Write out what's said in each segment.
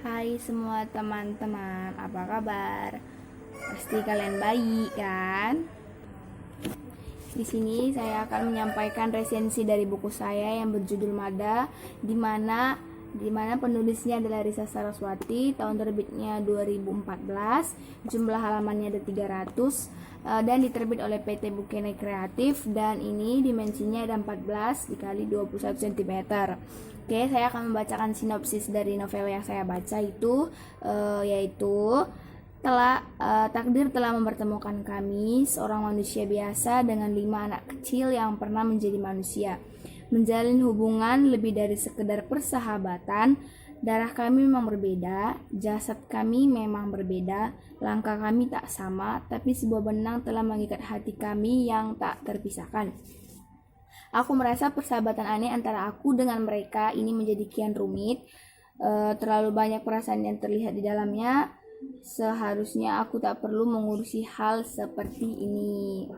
Hai semua teman-teman, apa kabar? Pasti kalian baik kan? Di sini saya akan menyampaikan resensi dari buku saya yang berjudul Mada, di mana penulisnya adalah Risa Saraswati, tahun terbitnya 2014, jumlah halamannya ada 300, dan diterbit oleh PT Bukene Kreatif, dan ini dimensinya ada 14 dikali 21 cm. Oke, saya akan membacakan sinopsis dari novel yang saya baca itu, yaitu takdir telah mempertemukan kami, seorang manusia biasa dengan 5 anak kecil yang pernah menjadi manusia. Menjalin hubungan lebih dari sekedar persahabatan. Darah kami memang berbeda, jasad kami memang berbeda, langkah kami tak sama, tapi sebuah benang telah mengikat hati kami yang tak terpisahkan. Aku merasa persahabatan aneh antara aku dengan mereka ini menjadi kian rumit. Terlalu banyak perasaan yang terlihat di dalamnya. Seharusnya aku tak perlu mengurusi hal seperti ini.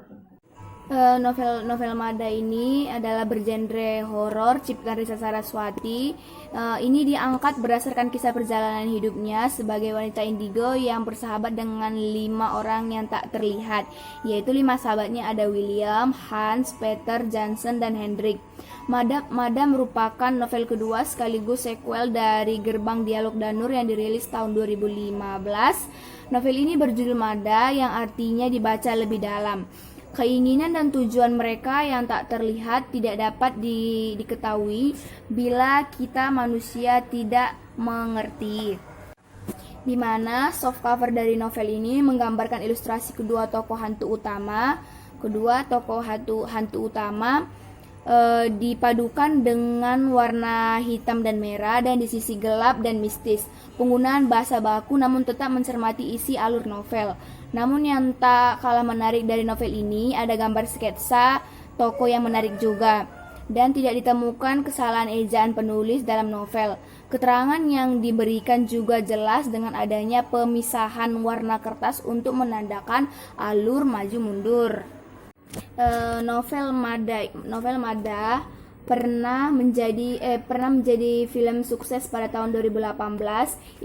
Novel Mada ini adalah bergenre horor ciptaan Risa Saraswati. Ini diangkat berdasarkan kisah perjalanan hidupnya sebagai wanita indigo yang bersahabat dengan 5 orang yang tak terlihat, yaitu 5 sahabatnya ada William, Hans, Peter, Johnson, dan Hendrik. Mada merupakan novel kedua sekaligus sequel dari Gerbang Dialog Danur yang dirilis tahun 2015. Novel ini berjudul Mada yang artinya dibaca lebih dalam. Keinginan dan tujuan mereka yang tak terlihat tidak dapat diketahui bila kita manusia tidak mengerti. Di mana soft cover dari novel ini menggambarkan ilustrasi kedua tokoh hantu utama. Dipadukan dengan warna hitam dan merah dan di sisi gelap dan mistis. Penggunaan bahasa baku namun tetap mencermati isi alur novel. Namun yang tak kalah menarik dari novel ini ada gambar sketsa tokoh yang menarik juga. Dan tidak ditemukan kesalahan ejaan penulis dalam novel. Keterangan yang diberikan juga jelas dengan adanya pemisahan warna kertas untuk menandakan alur maju mundur. Novel Mada pernah menjadi film sukses pada tahun 2018.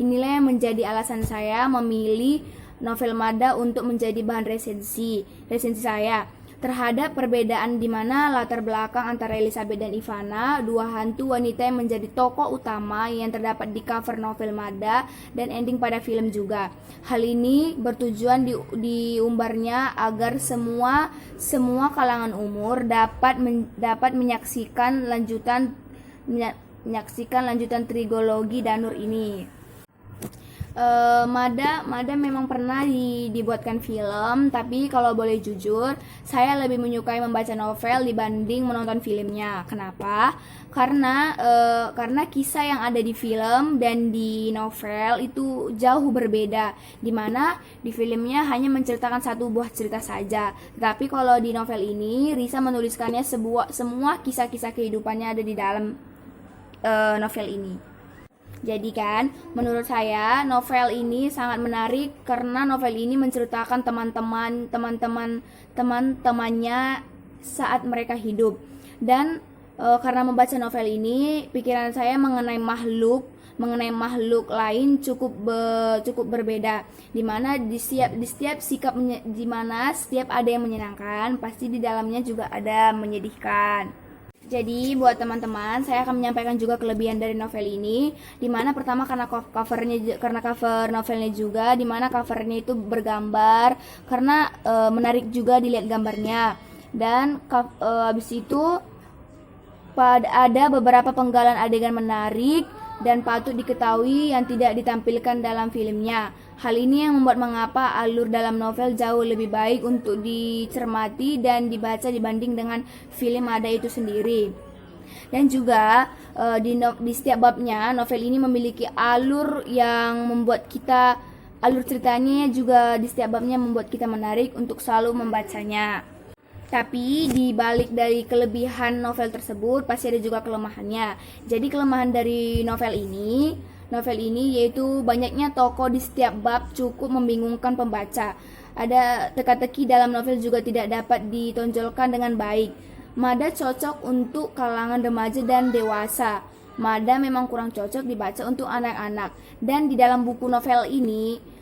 Inilah yang menjadi alasan saya memilih novel Mada untuk menjadi bahan resensi saya terhadap perbedaan di mana latar belakang antara Elizabeth dan Ivana, dua hantu wanita yang menjadi tokoh utama yang terdapat di cover novel Mada dan ending pada film juga. Hal ini bertujuan diumbarnya agar semua kalangan umur dapat menyaksikan lanjutan trigologi Danur ini. Mada memang pernah dibuatkan film, tapi kalau boleh jujur, saya lebih menyukai membaca novel dibanding menonton filmnya. Kenapa? Karena kisah yang ada di film dan di novel itu jauh berbeda. Dimana di filmnya hanya menceritakan satu buah cerita saja, tapi kalau di novel ini Risa menuliskannya semua kisah-kisah kehidupannya ada di dalam novel ini. Jadi kan, menurut saya novel ini sangat menarik karena novel ini menceritakan teman-temannya saat mereka hidup. Dan karena membaca novel ini, pikiran saya mengenai makhluk lain cukup berbeda. Dimana di setiap sikap, dimana setiap ada yang menyenangkan, pasti di dalamnya juga ada menyedihkan. Jadi buat teman-teman, saya akan menyampaikan juga kelebihan dari novel ini. Dimana pertama karena cover novelnya juga, dimana covernya itu bergambar, karena menarik juga dilihat gambarnya. Dan habis itu ada beberapa penggalan adegan menarik dan patut diketahui yang tidak ditampilkan dalam filmnya. Hal ini yang membuat mengapa alur dalam novel jauh lebih baik untuk dicermati dan dibaca dibanding dengan film Mada itu sendiri. Dan juga di setiap babnya novel ini memiliki alur ceritanya juga di setiap babnya membuat kita menarik untuk selalu membacanya. Tapi di balik dari kelebihan novel tersebut pasti ada juga kelemahannya. Jadi kelemahan dari novel ini yaitu banyaknya tokoh di setiap bab cukup membingungkan pembaca. Ada teka-teki dalam novel juga tidak dapat ditonjolkan dengan baik. Mada cocok untuk kalangan remaja dan dewasa. Mada memang kurang cocok dibaca untuk anak-anak. Dan di dalam buku novel ini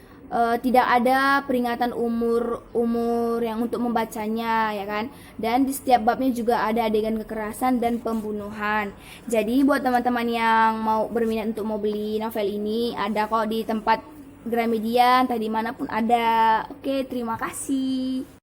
tidak ada peringatan umur yang untuk membacanya, ya kan. Dan di setiap babnya juga ada adegan kekerasan dan pembunuhan. Jadi buat teman-teman yang mau berminat untuk mau beli novel ini, ada kok di tempat Gramedia, entah dimanapun ada. Oke, terima kasih.